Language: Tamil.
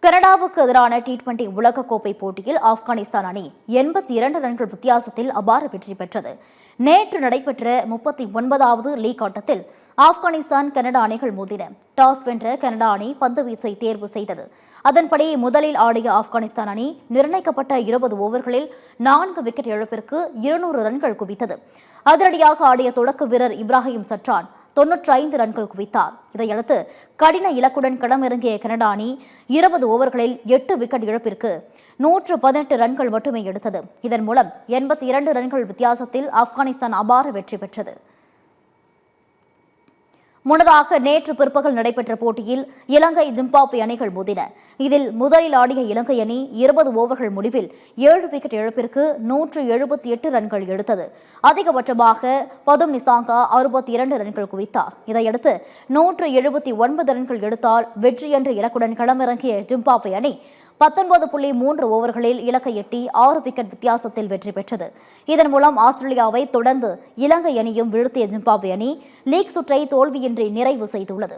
கனடாவுக்கு எதிரான டி20 உலகக்கோப்பை போட்டியில் ஆப்கானிஸ்தான் அணி 82 ரன்கள் வித்தியாசத்தில் அபார வெற்றி பெற்றது. நேற்று நடைபெற்ற 39வது லீக் ஆட்டத்தில் ஆப்கானிஸ்தான் கனடா அணிகள் மோதின. டாஸ் வென்ற கனடா அணி பந்துவீச்சை தேர்வு செய்தது. அதன்படி முதலில் ஆடிய ஆப்கானிஸ்தான் அணி நிர்ணயிக்கப்பட்ட 20 ஓவர்களில் 4 விக்கெட் இழப்பிற்கு 200 ரன்கள் குவித்தது. அதிரடியாக ஆடிய தொடக்க வீரர் இப்ராஹிம் சட்ரான் 95 ரன்கள் குவித்தார். இதையடுத்து கடின இலக்குடன் களமிறங்கிய கனடா அணி 20 ஓவர்களில் 8 விக்கெட் இழப்பிற்கு 118 ரன்கள் மட்டுமே எடுத்தது. இதன் மூலம் 82 ரன்கள் வித்தியாசத்தில் ஆப்கானிஸ்தான் அபார வெற்றி பெற்றது. முன்னதாக நேற்று பிற்பகல் நடைபெற்ற போட்டியில் இலங்கை ஜிம்பாப்வே அணிகள் மோதின. இதில் முதலில் ஆடிய இலங்கை அணி 20 ஓவர்கள் முடிவில் 7 விக்கெட் இழப்பிற்கு 178 ரன்கள் எடுத்தது. அதிகபட்சமாக பதும் நிசாங்கா 62 ரன்கள் குவித்தார். இதையடுத்து 179 ரன்கள் எடுத்தால் வெற்றி என்ற இலக்குடன் களமிறங்கிய ஜிம்பாப்வே அணி 19.3 ஓவர்களில் இலக்கை எட்டி 6 விக்கெட் வித்தியாசத்தில் வெற்றி பெற்றது. இதன் மூலம் ஆஸ்திரேலியாவை தொடர்ந்து இலங்கை அணியும் வீழ்த்திய ஜிம்பாப்வே அணி லீக் சுற்றை தோல்வியின்றி நிறைவு செய்துள்ளது.